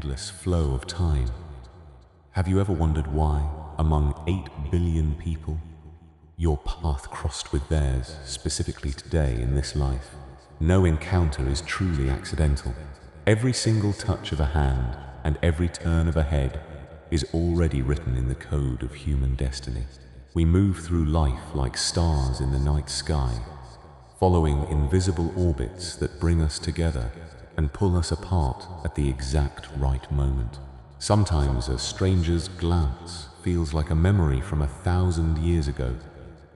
endless flow of time. Have you ever wondered why, among 8 billion people, your path crossed with theirs specifically today in this life? No encounter is truly accidental. Every single touch of a hand and every turn of a head is already written in the code of human destiny. We move through life like stars in the night sky, following invisible orbits that bring us together and pull us apart at the exact right moment. Sometimes a stranger's glance feels like a memory from 1,000 years ago,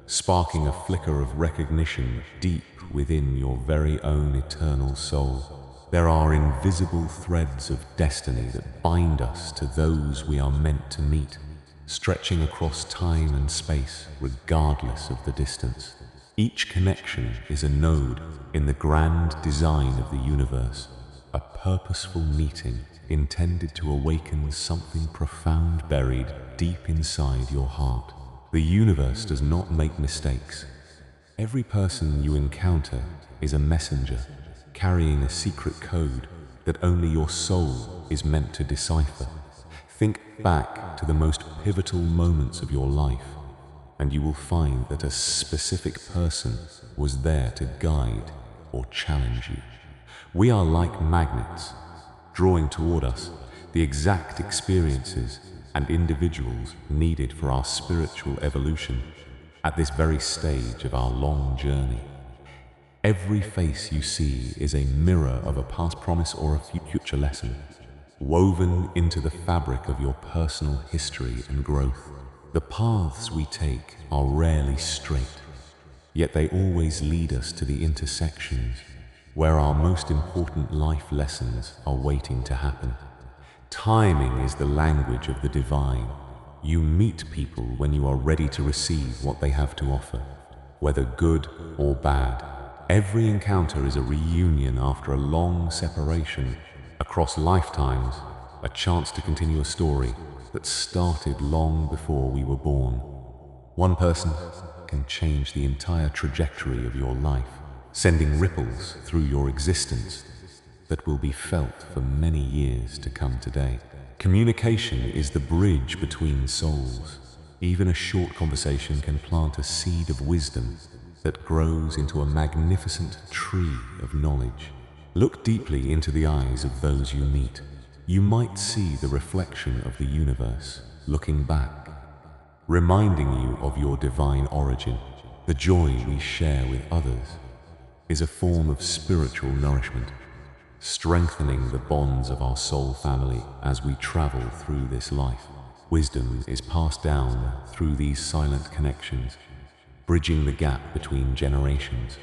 sparking a flicker of recognition deep within your very own eternal soul. There are invisible threads of destiny that bind us to those we are meant to meet, stretching across time and space regardless of the distance. Each connection is a node in the grand design of the universe, a purposeful meeting intended to awaken something profound buried deep inside your heart. The universe does not make mistakes. Every person you encounter is a messenger, carrying a secret code that only your soul is meant to decipher. Think back to the most pivotal moments of your life, and you will find that a specific person was there to guide or challenge you. We are like magnets, drawing toward us the exact experiences and individuals needed for our spiritual evolution at this very stage of our long journey. Every face you see is a mirror of a past promise or a future lesson, woven into the fabric of your personal history and growth. The paths we take are rarely straight, yet they always lead us to the intersections where our most important life lessons are waiting to happen. Timing is the language of the divine. You meet people when you are ready to receive what they have to offer, whether good or bad. Every encounter is a reunion after a long separation across lifetimes, a chance to continue a story that started long before we were born. One person can change the entire trajectory of your life, sending ripples through your existence that will be felt for many years to come today. Communication is the bridge between souls. Even a short conversation can plant a seed of wisdom that grows into a magnificent tree of knowledge. Look deeply into the eyes of those you meet. You might see the reflection of the universe looking back, reminding you of your divine origin. The joy we share with others is a form of spiritual nourishment, strengthening the bonds of our soul family as we travel through this life. Wisdom is passed down through these silent connections, bridging the gap between generations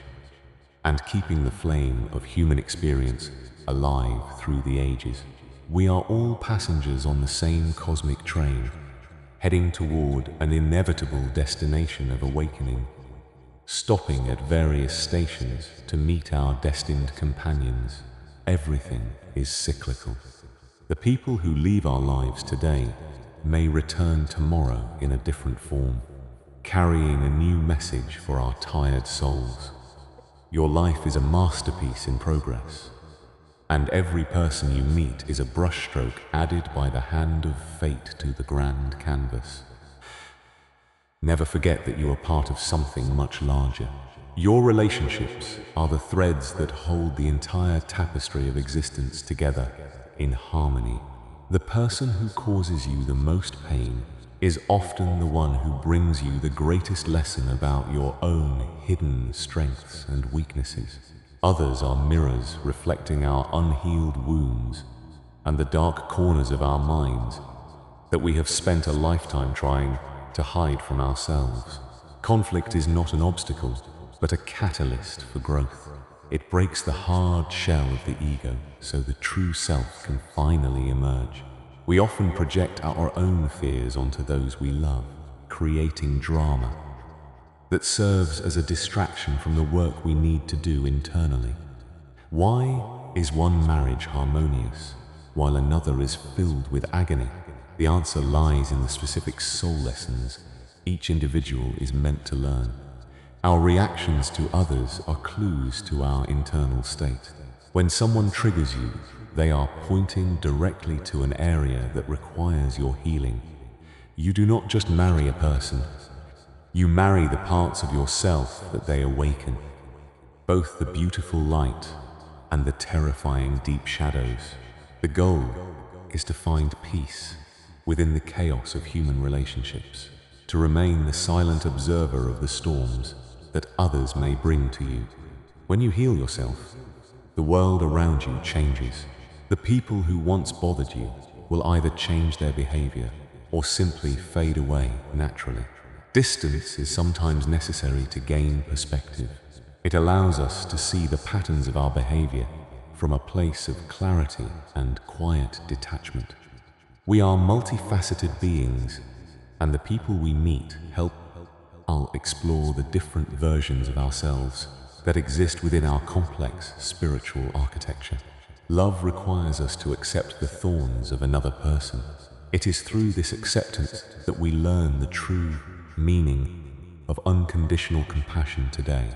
and keeping the flame of human experience alive through the ages. We are all passengers on the same cosmic train, heading toward an inevitable destination of awakening, stopping at various stations to meet our destined companions. Everything is cyclical. The people who leave our lives today may return tomorrow in a different form, carrying a new message for our tired souls. Your life is a masterpiece in progress, and every person you meet is a brushstroke added by the hand of fate to the grand canvas. Never forget that you are part of something much larger. Your relationships are the threads that hold the entire tapestry of existence together in harmony. The person who causes you the most pain is often the one who brings you the greatest lesson about your own hidden strengths and weaknesses. Others are mirrors reflecting our unhealed wounds and the dark corners of our minds that we have spent a lifetime trying to hide from ourselves. Conflict is not an obstacle, but a catalyst for growth. It breaks the hard shell of the ego so the true self can finally emerge. We often project our own fears onto those we love, creating drama that serves as a distraction from the work we need to do internally. Why is one marriage harmonious while another is filled with agony? The answer lies in the specific soul lessons each individual is meant to learn. Our reactions to others are clues to our internal state. When someone triggers you, They are pointing directly to an area that requires your healing. You do not just marry a person, you marry the parts of yourself that they awaken, both the beautiful light and the terrifying deep shadows. The goal is to find peace within the chaos of human relationships, to remain the silent observer of the storms that others may bring to you. When you heal yourself, the world around you changes. The people who once bothered you will either change their behavior or simply fade away naturally. Distance is sometimes necessary to gain perspective. It allows us to see the patterns of our behavior from a place of clarity and quiet detachment. We are multifaceted beings, and the people we meet help us explore the different versions of ourselves that exist within our complex spiritual architecture. Love requires us to accept the thorns of another person. It is through this acceptance that we learn the true meaning of unconditional compassion today.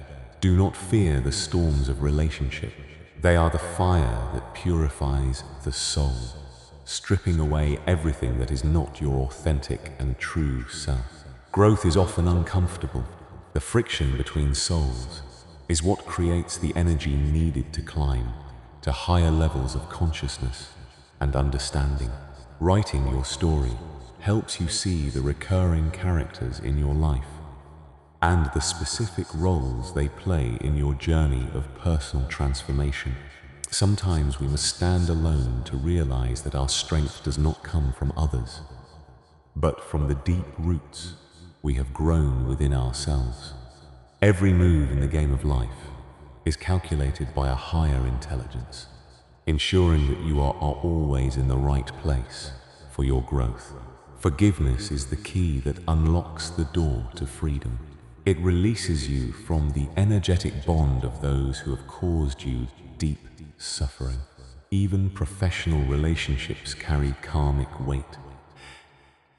Do not fear the storms of relationship. They are the fire that purifies the soul, stripping away everything that is not your authentic and true self. Growth is often uncomfortable. The friction between souls is what creates the energy needed to climb to higher levels of consciousness and understanding. Writing your story helps you see the recurring characters in your life and the specific roles they play in your journey of personal transformation. Sometimes we must stand alone to realize that our strength does not come from others, but from the deep roots we have grown within ourselves. Every move in the game of life is calculated by a higher intelligence, ensuring that you are always in the right place for your growth. Forgiveness is the key that unlocks the door to freedom. It releases you from the energetic bond of those who have caused you deep suffering. Even professional relationships carry karmic weight.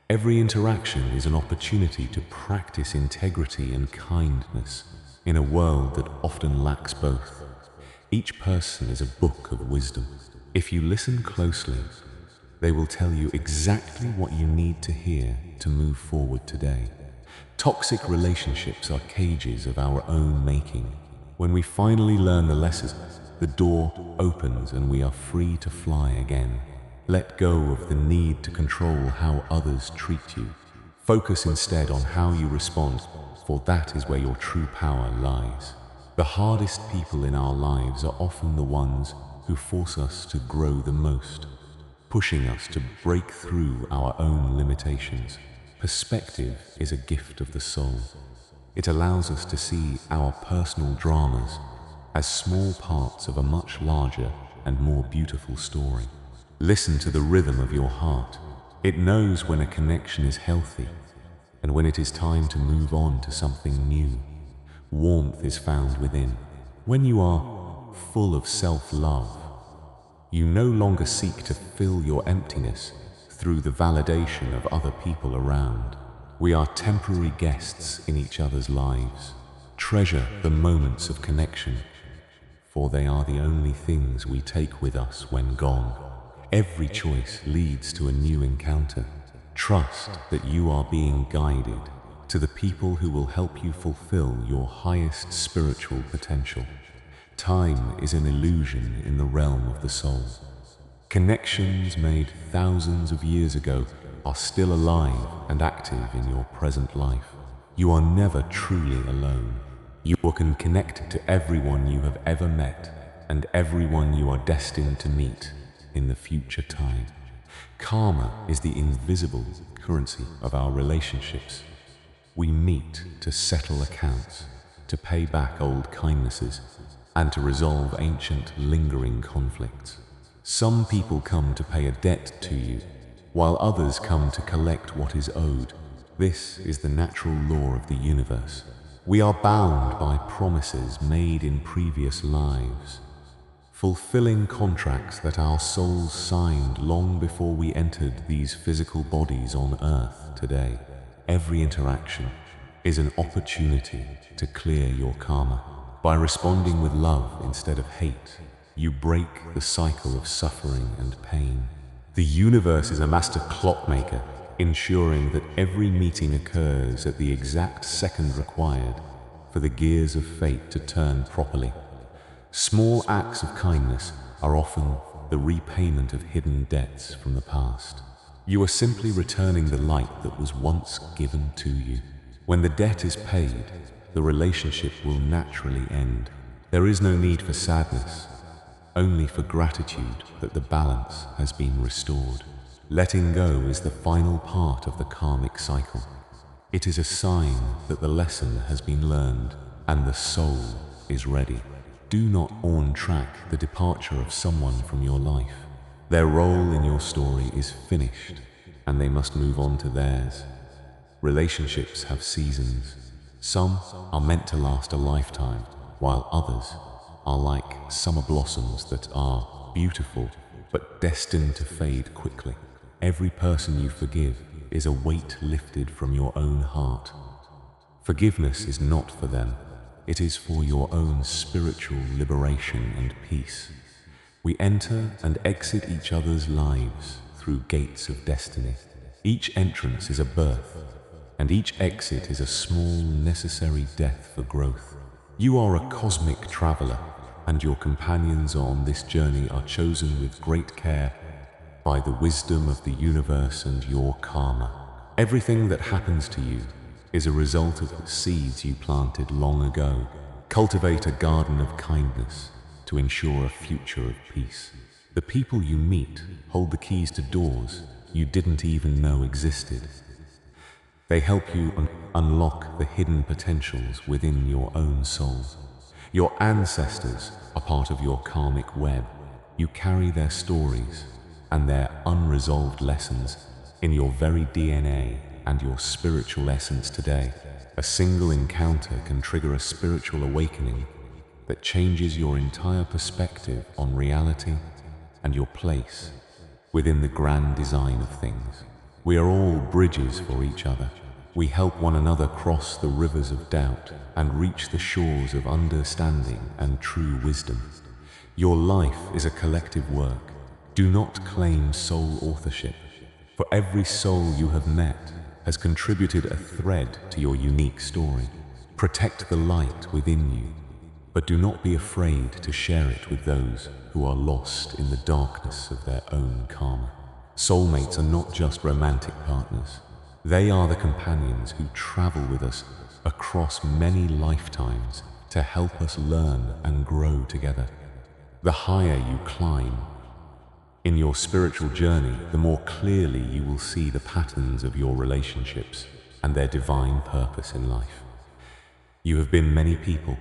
Every interaction is an opportunity to practice integrity and kindness in a world that often lacks both. Each person is a book of wisdom. If you listen closely, they will tell you exactly what you need to hear to move forward today. Toxic relationships are cages of our own making. When we finally learn the lessons, the door opens and we are free to fly again. Let go of the need to control how others treat you. Focus instead on how you respond, for that is where your true power lies. The hardest people in our lives are often the ones who force us to grow the most, pushing us to break through our own limitations. Perspective is a gift of the soul. It allows us to see our personal dramas as small parts of a much larger and more beautiful story. Listen to the rhythm of your heart. It knows when a connection is healthy and when it is time to move on to something new. Warmth is found within. When you are full of self-love, you no longer seek to fill your emptiness through the validation of other people around. We are temporary guests in each other's lives. Treasure the moments of connection, for they are the only things we take with us when gone. Every choice leads to a new encounter. Trust that you are being guided to the people who will help you fulfill your highest spiritual potential. Time is an illusion in the realm of the soul. Connections made thousands of years ago are still alive and active in your present life. You are never truly alone. You can connect to everyone you have ever met and everyone you are destined to meet in the future time. Karma is the invisible currency of our relationships. We meet to settle accounts, to pay back old kindnesses, and to resolve ancient, lingering conflicts. Some people come to pay a debt to you, while others come to collect what is owed. This is the natural law of the universe. We are bound by promises made in previous lives, fulfilling contracts that our souls signed long before we entered these physical bodies on earth today. Every interaction is an opportunity to clear your karma. By responding with love instead of hate, You break the cycle of suffering and pain. The universe is a master clockmaker, ensuring that every meeting occurs at the exact second required for the gears of fate to turn properly. Small acts of kindness are often the repayment of hidden debts from the past. You are simply returning the light that was once given to you. When the debt is paid, the relationship will naturally end. There is no need for sadness, only for gratitude that the balance has been restored. Letting go is the final part of the karmic cycle. It is a sign that the lesson has been learned and the soul is ready. Do not on-track the departure of someone from your life. Their role in your story is finished, and they must move on to theirs. Relationships have seasons. Some are meant to last a lifetime, while others are like summer blossoms that are beautiful, but destined to fade quickly. Every person you forgive is a weight lifted from your own heart. Forgiveness is not for them. It is for your own spiritual liberation and peace. We enter and exit each other's lives through gates of destiny. Each entrance is a birth, and each exit is a small, necessary death for growth. You are a cosmic traveler, and your companions on this journey are chosen with great care by the wisdom of the universe and your karma. Everything that happens to you is a result of the seeds you planted long ago. Cultivate a garden of kindness to ensure a future of peace. The people you meet hold the keys to doors you didn't even know existed. They help you unlock the hidden potentials within your own soul. Your ancestors are part of your karmic web. You carry their stories and their unresolved lessons in your very DNA and your spiritual essence today. A single encounter can trigger a spiritual awakening that changes your entire perspective on reality and your place within the grand design of things. We are all bridges for each other. We help one another cross the rivers of doubt and reach the shores of understanding and true wisdom. Your life is a collective work. Do not claim sole authorship, for every soul you have met has contributed a thread to your unique story. Protect the light within you, but do not be afraid to share it with those who are lost in the darkness of their own karma. Soulmates are not just romantic partners. They are the companions who travel with us across many lifetimes to help us learn and grow together. The higher you climb in your spiritual journey, the more clearly you will see the patterns of your relationships and their divine purpose in life. You have been many people,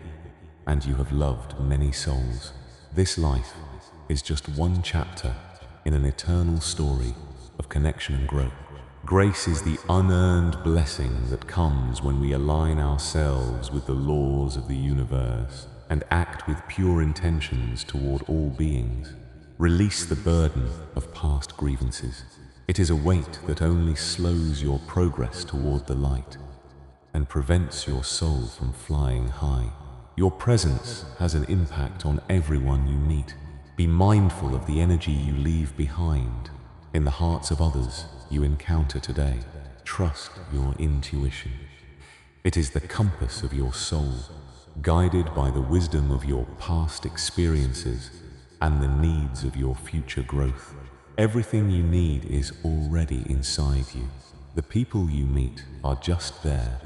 and you have loved many souls. This life is just one chapter in an eternal story of connection and growth. Grace is the unearned blessing that comes when we align ourselves with the laws of the universe and act with pure intentions toward all beings. Release the burden of past grievances. It is a weight that only slows your progress toward the light and prevents your soul from flying high. Your presence has an impact on everyone you meet. Be mindful of the energy you leave behind in the hearts of others you encounter today. Trust your intuition. It is the compass of your soul, guided by the wisdom of your past experiences and the needs of your future growth. Everything you need is already inside you. The people you meet are just there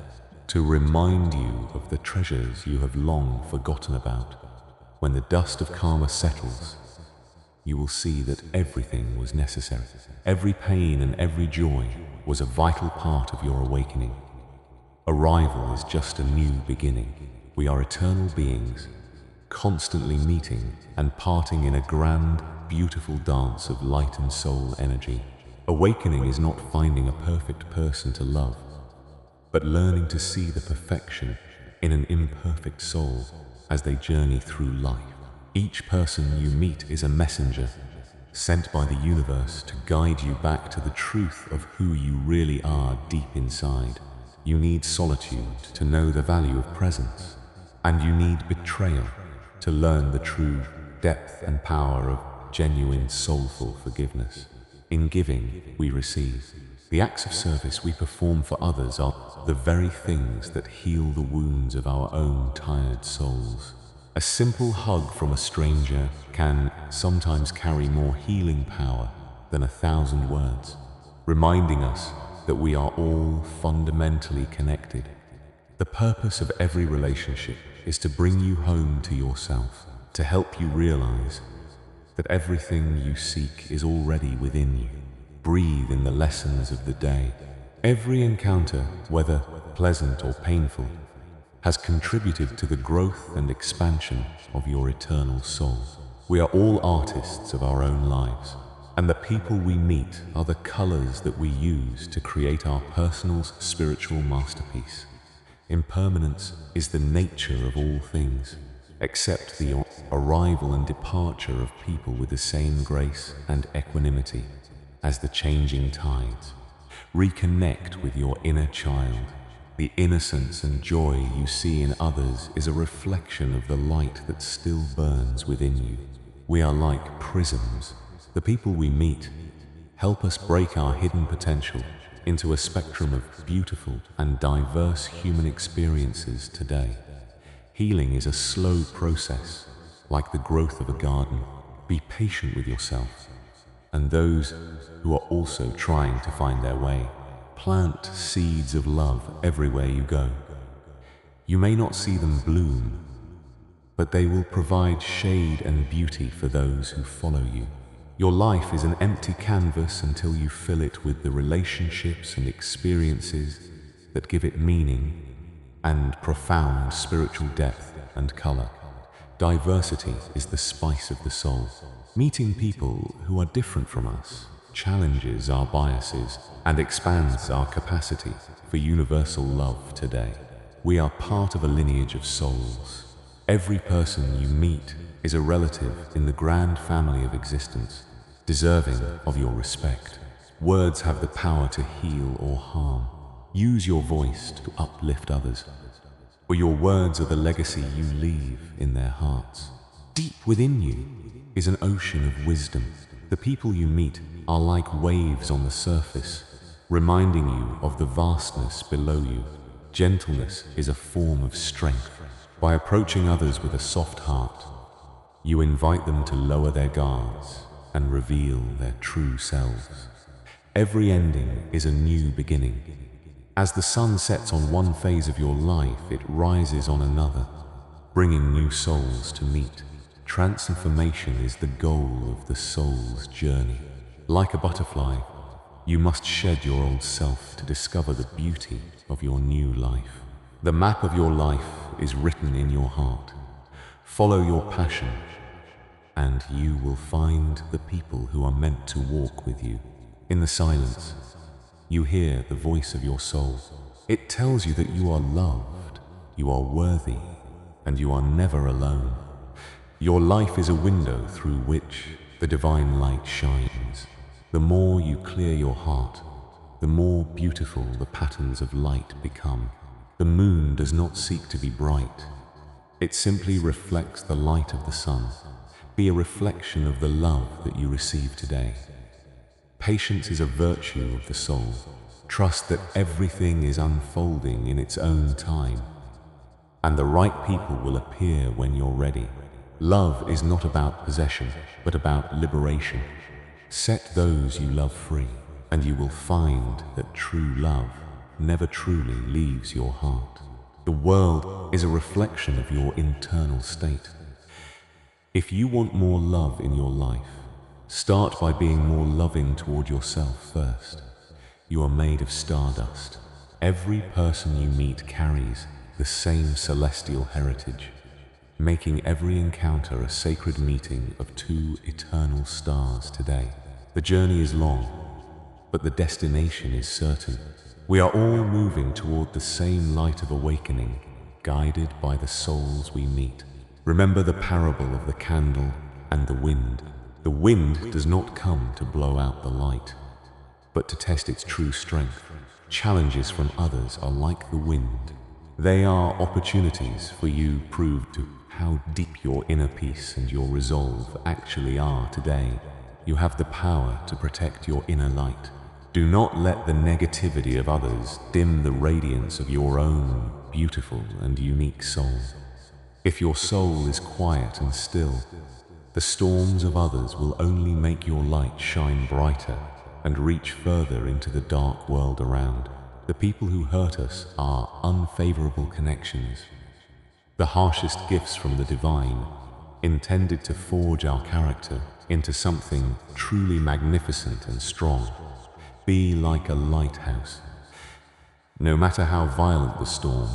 to remind you of the treasures you have long forgotten about. When the dust of karma settles, you will see that everything was necessary. Every pain and every joy was a vital part of your awakening. Arrival is just a new beginning. We are eternal beings, constantly meeting and parting in a grand, beautiful dance of light and soul energy. Awakening is not finding a perfect person to love, but learning to see the perfection in an imperfect soul as they journey through life. Each person you meet is a messenger sent by the universe to guide you back to the truth of who you really are deep inside. You need solitude to know the value of presence, and you need betrayal to learn the true depth and power of genuine soulful forgiveness. In giving, we receive. The acts of service we perform for others are the very things that heal the wounds of our own tired souls. A simple hug from a stranger can sometimes carry more healing power than 1,000 words, reminding us that we are all fundamentally connected. The purpose of every relationship is to bring you home to yourself, to help you realize that everything you seek is already within you. Breathe in the lessons of the day. Every encounter, whether pleasant or painful, has contributed to the growth and expansion of your eternal soul. We are all artists of our own lives, and the people we meet are the colors that we use to create our personal spiritual masterpiece. Impermanence is the nature of all things. Accept the arrival and departure of people with the same grace and equanimity as the changing tides. Reconnect with your inner child. The innocence and joy you see in others is a reflection of the light that still burns within you. We are like prisms. The people we meet help us break our hidden potential into a spectrum of beautiful and diverse human experiences today. Healing is a slow process, like the growth of a garden. Be patient with yourself and those who are also trying to find their way. Plant seeds of love everywhere you go. You may not see them bloom, but they will provide shade and beauty for those who follow you. Your life is an empty canvas until you fill it with the relationships and experiences that give it meaning and profound spiritual depth and color. Diversity is the spice of the soul. Meeting people who are different from us challenges our biases and expands our capacity for universal love today. We are part of a lineage of souls. Every person you meet is a relative in the grand family of existence, deserving of your respect. Words have the power to heal or harm. Use your voice to uplift others, for your words are the legacy you leave in their hearts. Deep within you is an ocean of wisdom. The people you meet are like waves on the surface, reminding you of the vastness below you. Gentleness is a form of strength. By approaching others with a soft heart, you invite them to lower their guards and reveal their true selves. Every ending is a new beginning. As the sun sets on one phase of your life, it rises on another, bringing new souls to meet. Transformation is the goal of the soul's journey. Like a butterfly, you must shed your old self to discover the beauty of your new life. The map of your life is written in your heart. Follow your passion, and you will find the people who are meant to walk with you. In the silence, you hear the voice of your soul. It tells you that you are loved, you are worthy, and you are never alone. Your life is a window through which the divine light shines. The more you clear your heart, the more beautiful the patterns of light become. The moon does not seek to be bright. It simply reflects the light of the sun. Be a reflection of the love that you receive today. Patience is a virtue of the soul. Trust that everything is unfolding in its own time, and the right people will appear when you're ready. Love is not about possession, but about liberation. Set those you love free, and you will find that true love never truly leaves your heart. The world is a reflection of your internal state. If you want more love in your life, start by being more loving toward yourself first. You are made of stardust. Every person you meet carries the same celestial heritage, making every encounter a sacred meeting of two eternal stars today. The journey is long, but the destination is certain. We are all moving toward the same light of awakening, guided by the souls we meet. Remember the parable of the candle and the wind. The wind does not come to blow out the light, but to test its true strength. Challenges from others are like the wind. They are opportunities for you to prove how deep your inner peace and your resolve actually are today. You have the power to protect your inner light. Do not let the negativity of others dim the radiance of your own beautiful and unique soul. If your soul is quiet and still, the storms of others will only make your light shine brighter and reach further into the dark world around. The people who hurt us are unfavorable connections, the harshest gifts from the divine, intended to forge our character into something truly magnificent and strong. Be like a lighthouse. No matter how violent the storm,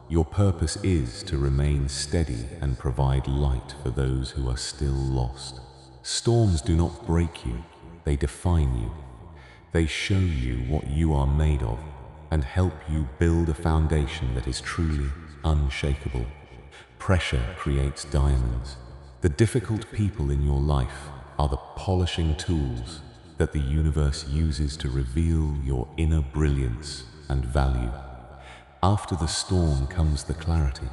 your purpose is to remain steady and provide light for those who are still lost. Storms do not break you, they define you. They show you what you are made of and help you build a foundation that is truly unshakable. Pressure creates diamonds. The difficult people in your life are the polishing tools that the universe uses to reveal your inner brilliance and value. After the storm comes the clarity.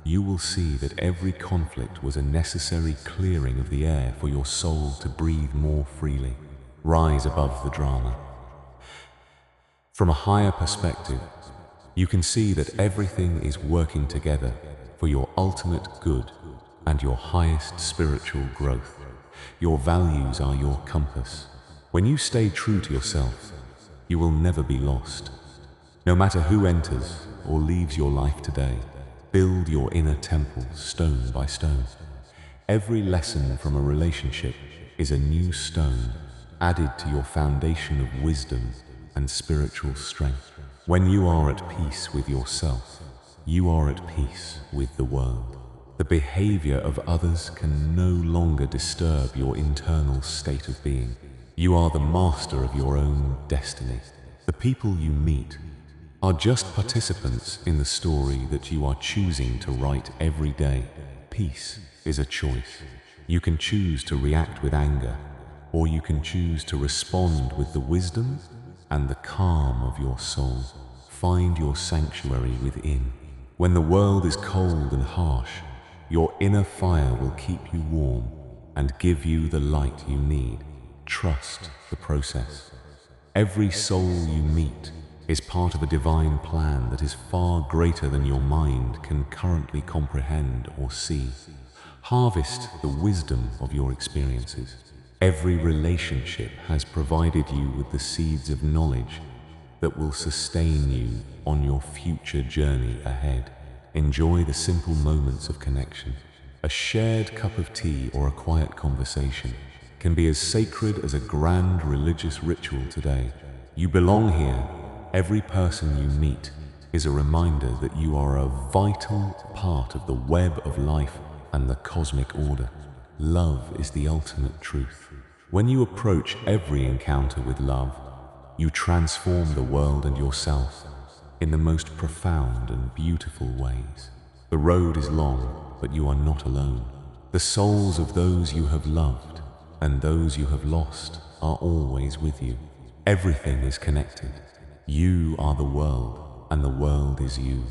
You will see that every conflict was a necessary clearing of the air for your soul to breathe more freely. Rise above the drama. From a higher perspective, you can see that everything is working together for your ultimate good and your highest spiritual growth. Your values are your compass. When you stay true to yourself, you will never be lost. No matter who enters or leaves your life today, build your inner temple stone by stone. Every lesson from a relationship is a new stone added to your foundation of wisdom and spiritual strength. When you are at peace with yourself, you are at peace with the world. The behavior of others can no longer disturb your internal state of being. You are the master of your own destiny. The people you meet are just participants in the story that you are choosing to write every day. Peace is a choice. You can choose to react with anger, or you can choose to respond with the wisdom and the calm of your soul. Find your sanctuary within. When the world is cold and harsh, your inner fire will keep you warm and give you the light you need. Trust the process. Every soul you meet is part of a divine plan that is far greater than your mind can currently comprehend or see. Harvest the wisdom of your experiences. Every relationship has provided you with the seeds of knowledge that will sustain you on your future journey ahead. Enjoy the simple moments of connection. A shared cup of tea or a quiet conversation can be as sacred as a grand religious ritual today. You belong here. Every person you meet is a reminder that you are a vital part of the web of life and the cosmic order. Love is the ultimate truth. When you approach every encounter with love, you transform the world and yourself in the most profound and beautiful ways. The road is long, but you are not alone. The souls of those you have loved and those you have lost are always with you. Everything is connected. You are the world, and the world is you.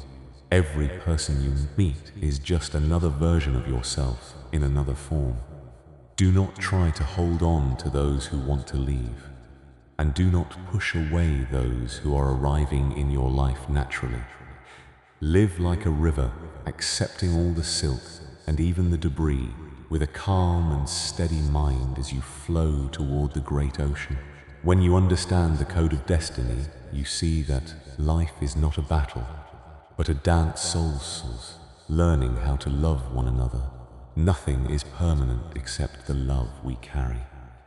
Every person you meet is just another version of yourself in another form. Do not try to hold on to those who want to leave, and do not push away those who are arriving in your life naturally. Live like a river, accepting all the silt and even the debris, with a calm and steady mind as you flow toward the great ocean. When you understand the code of destiny, you see that life is not a battle, but a dance souls, learning how to love one another. Nothing is permanent except the love we carry.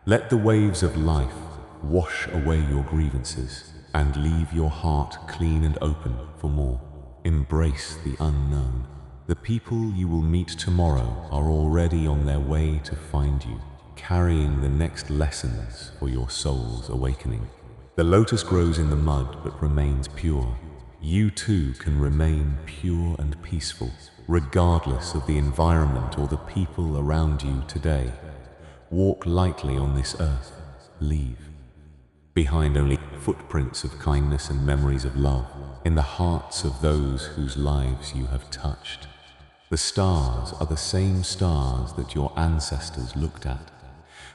Let the waves of life wash away your grievances and leave your heart clean and open for more. Embrace the unknown. The people you will meet tomorrow are already on their way to find you, carrying the next lessons for your soul's awakening. The lotus grows in the mud but remains pure. You too can remain pure and peaceful, regardless of the environment or the people around you today. Walk lightly on this earth. Leave behind only footprints of kindness and memories of love in the hearts of those whose lives you have touched. The stars are the same stars that your ancestors looked at.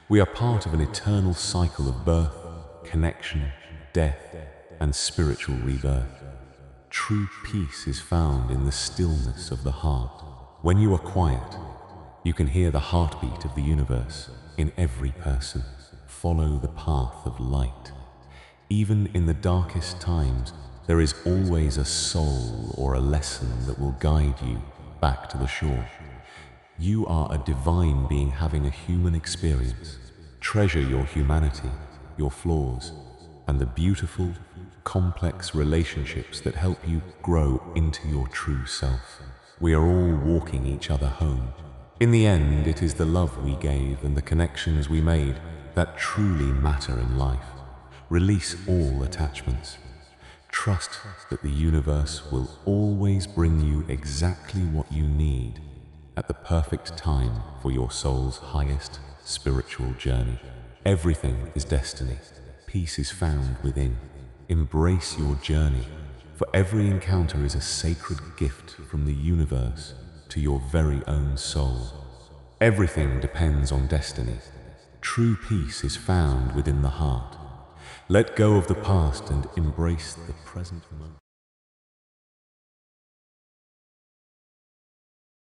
We are part of an eternal cycle of birth, connection, death, and spiritual rebirth. True peace is found in the stillness of the heart. When you are quiet, you can hear the heartbeat of the universe in every person. Follow the path of light. Even in the darkest times, there is always a soul or a lesson that will guide you back to the shore. You are a divine being having a human experience. Treasure your humanity, your flaws, and the beautiful, complex relationships that help you grow into your true self. We are all walking each other home. In the end, it is the love we gave and the connections we made that truly matter in life. Release all attachments. Trust that the universe will always bring you exactly what you need at the perfect time for your soul's highest spiritual journey. Everything is destiny. Peace is found within. Embrace your journey, for every encounter is a sacred gift from the universe to your very own soul. Everything depends on destiny. True peace is found within the heart. Let go of the past and embrace the present moment.